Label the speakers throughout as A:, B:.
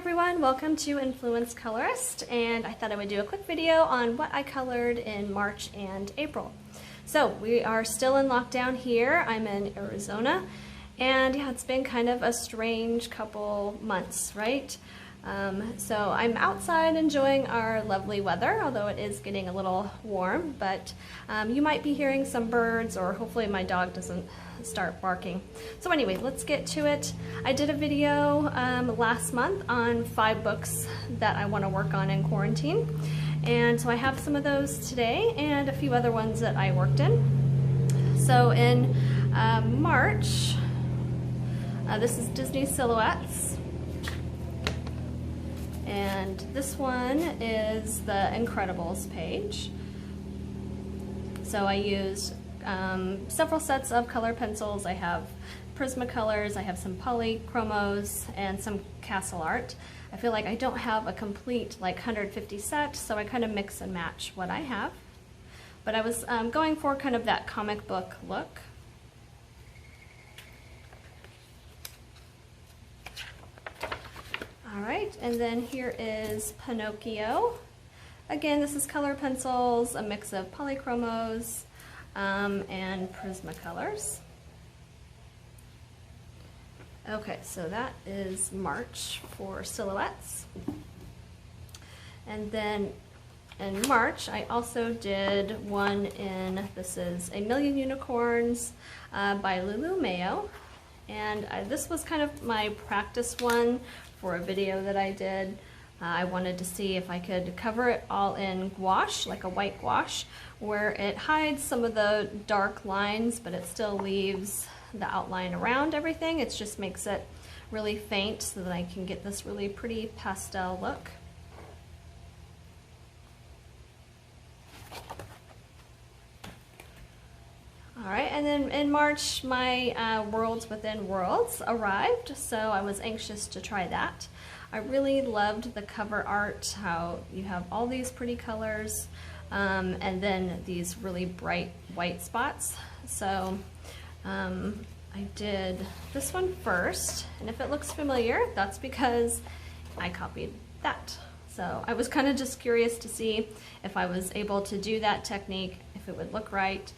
A: everyone, welcome to Influence Colorist, and I thought I would do a quick video on what I colored in March and April. So we are still in lockdown here. I'm in Arizona, and yeah, it's been kind of a strange couple months, right? So I'm outside enjoying our lovely weather, although it is getting a little warm, but you might be hearing some birds, or hopefully my dog doesn't start barking. So anyway, let's get to it. I did a video last month on 5 books that I want to work on in quarantine, and so I have some of those today and a few other ones that I worked in. So in March, this is Disney Silhouettes. And this one is the Incredibles page. So I used several sets of color pencils. I have Prismacolors, I have some polychromos, and some castle art. I feel like I don't have a complete like 150 set, so I kind of mix and match what I have. But I was going for kind of that comic book look. Alright, and then here is Pinocchio. Again, this is color pencils, a mix of polychromos and Prismacolors. Okay, so that is March for silhouettes. And then in March, I also did one in, this is A Million Unicorns by Lulu Mayo. And this was kind of my practice one for a video that I did. I wanted to see if I could cover it all in gouache, like a white gouache, where it hides some of the dark lines, but it still leaves the outline around everything. It just makes it really faint so that I can get this really pretty pastel look. Alright, and then in March, my Worlds Within Worlds arrived, so I was anxious to try that. I really loved the cover art, how you have all these pretty colors, and then these really bright white spots. So I did this one first, and if it looks familiar, that's because I copied that. So I was kind of just curious to see if I was able to do that technique, if it would look right.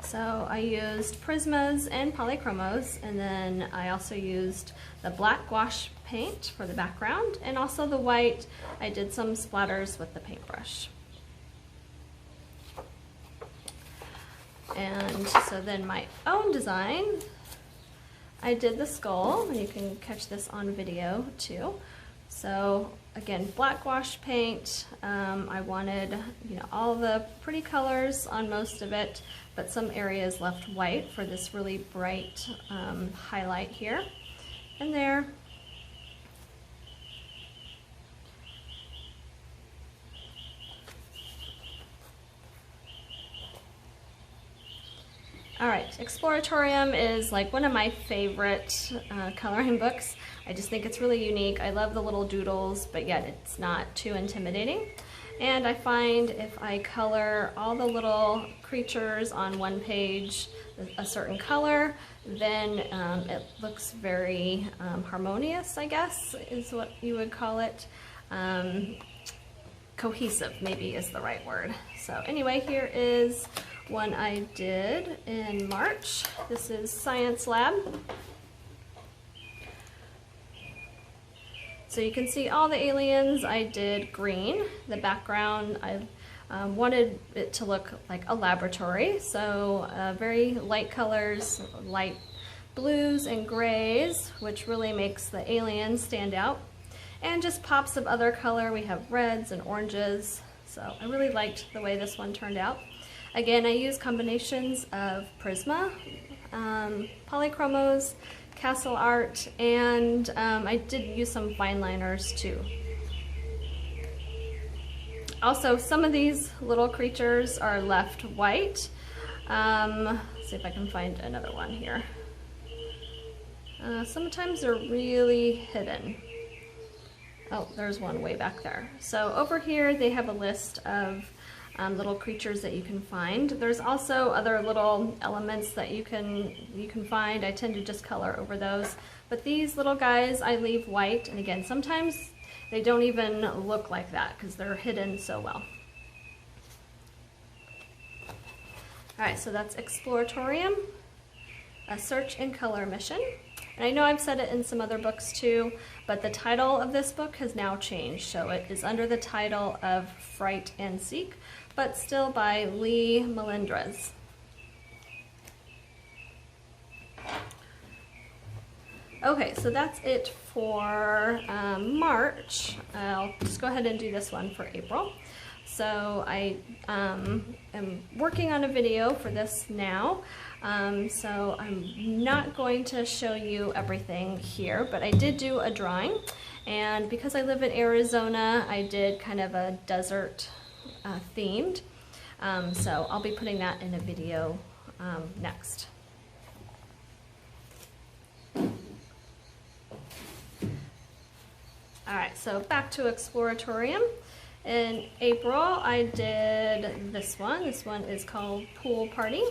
A: So I used Prismas and polychromos, and then I also used the black gouache paint for the background, and also the white. I did some splatters with the paintbrush. And so then my own design, I did the skull, and you can catch this on video too. So again, black gouache paint. I wanted, all the pretty colors on most of it, but some areas left white for this really bright highlight here and there. Alright, Exploratorium is like one of my favorite coloring books. I just think it's really unique. I love the little doodles, but yet it's not too intimidating. And I find if I color all the little creatures on one page a certain color, then it looks very harmonious, I guess, is what you would call it. Cohesive, maybe is the right word. So anyway, here is one I did in March. This is Science Lab. So you can see all the aliens. I did green. The background, I wanted it to look like a laboratory. So very light colors, light blues and grays, which really makes the aliens stand out. And just pops of other color. We have reds and oranges. So I really liked the way this one turned out. Again, I use combinations of Prisma, polychromos, castle art, and I did use some fine liners too. Also, some of these little creatures are left white. Let's see if I can find another one here. Sometimes they're really hidden. Oh, there's one way back there. So over here they have a list of little creatures that you can find. There's also other little elements that you can find. I tend to just color over those. But these little guys I leave white, and again, sometimes they don't even look like that because they're hidden so well. Alright, so that's Exploratorium, a search and color mission. And I know I've said it in some other books too, but the title of this book has now changed. So it is under the title of Fright and Seek, but still by Melendres. Okay, so that's it for March. I'll just go ahead and do this one for April. So I am working on a video for this now, so I'm not going to show you everything here, but I did do a drawing, and because I live in Arizona, I did kind of a desert themed, so I'll be putting that in a video next. Alright, so back to Exploratorium. In April, I did this one. This one is called Pool Party.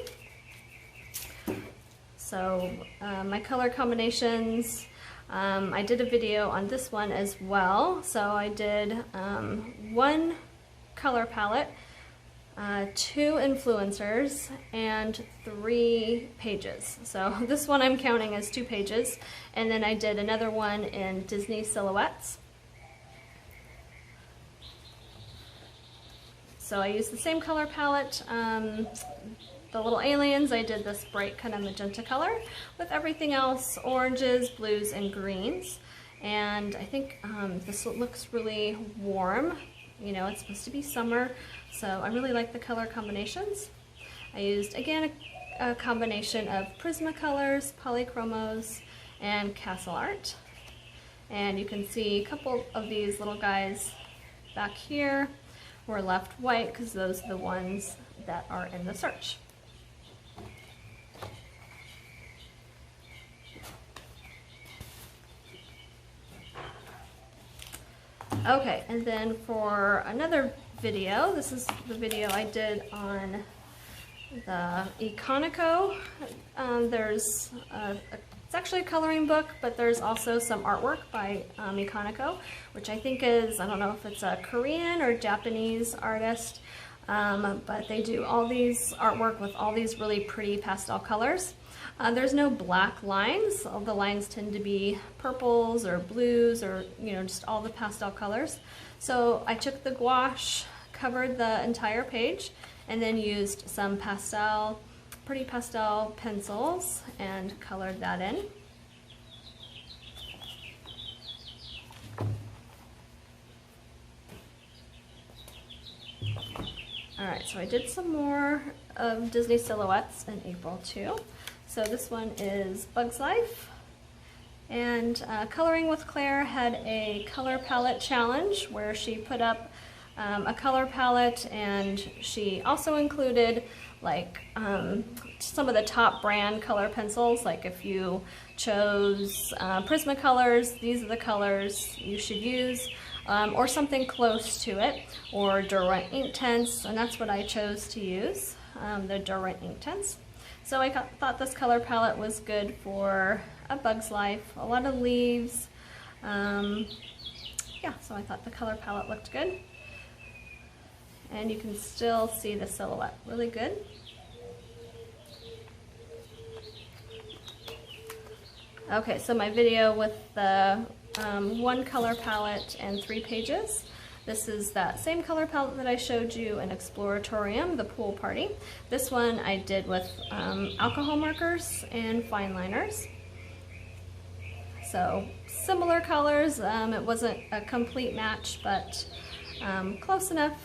A: So my color combinations, I did a video on this one as well. So I did one color palette, 2 influencers, and 3 pages. So this one I'm counting as 2 pages. And then I did another one in Disney silhouettes. So I used the same color palette. The little aliens, I did this bright kind of magenta color, with everything else oranges, blues, and greens. And I think this looks really warm. You know, it's supposed to be summer, so I really like the color combinations. I used, again, a combination of Prismacolors, polychromos, and castle art. And you can see a couple of these little guys back here were left white because those are the ones that are in the search. Okay, and then for another video, this is the video I did on the Iconico. It's actually a coloring book, but there's also some artwork by Iconico, which I think is, I don't know if it's a Korean or Japanese artist, but they do all these artwork with all these really pretty pastel colors. There's no black lines. All the lines tend to be purples or blues or, you know, just all the pastel colors. So I took the gouache, covered the entire page, and then used some pretty pastel pencils and colored that in. Alright, so I did some more of Disney silhouettes in April too. So this one is Bug's Life. And Coloring with Claire had a color palette challenge where she put up a color palette, and she also included like some of the top brand color pencils. Like if you chose Prismacolors, these are the colors you should use, or something close to it, or Derwent Inktense, and that's what I chose to use, the Derwent Inktense. So I thought this color palette was good for a Bug's Life, a lot of leaves. Yeah, so I thought the color palette looked good. And you can still see the silhouette really good. Okay, so my video with the 1 color palette and 3 pages. This is that same color palette that I showed you in Exploratorium, the Pool Party. This one I did with alcohol markers and fine liners. So similar colors. It wasn't a complete match, but close enough.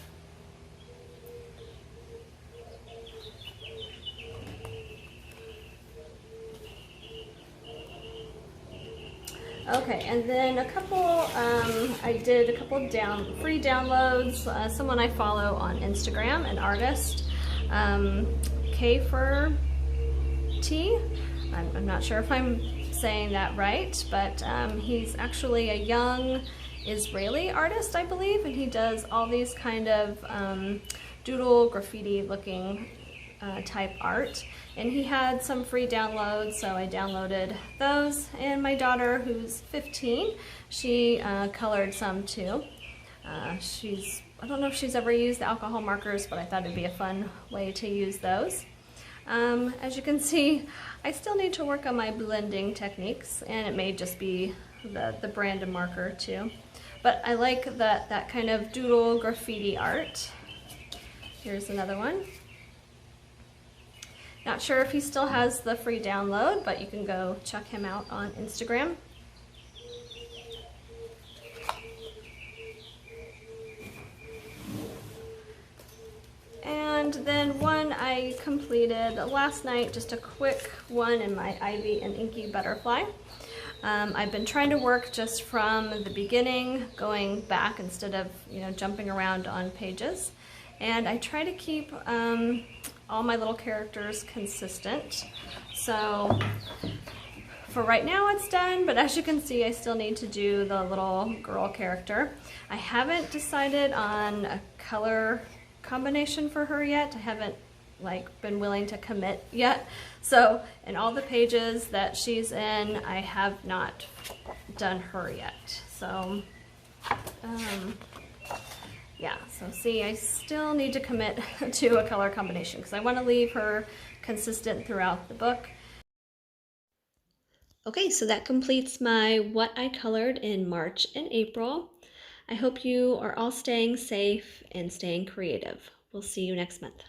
A: Okay, and then a couple, I did a couple free downloads. Someone I follow on Instagram, an artist, K4T. I'm not sure if I'm saying that right, but he's actually a young Israeli artist, I believe, and he does all these kind of doodle graffiti looking type art, and he had some free downloads, so I downloaded those. And my daughter, who's 15, she colored some too. I don't know if she's ever used the alcohol markers, but I thought it'd be a fun way to use those. As you can see, I still need to work on my blending techniques, and it may just be the brand marker too. But I like that kind of doodle graffiti art. Here's another one. Not sure if he still has the free download, but you can go check him out on Instagram. And then one I completed last night, just a quick one in my Ivy and Inky butterfly. I've been trying to work just from the beginning, going back instead of jumping around on pages. And I try to keep all my little characters consistent. So for right now it's done, but as you can see, I still need to do the little girl character. I haven't decided on a color combination for her yet. I haven't been willing to commit yet. So in all the pages that she's in, I have not done her yet. So yeah, so see, I still need to commit to a color combination because I want to leave her consistent throughout the book. Okay, so that completes my what I colored in March and April. I hope you are all staying safe and staying creative. We'll see you next month.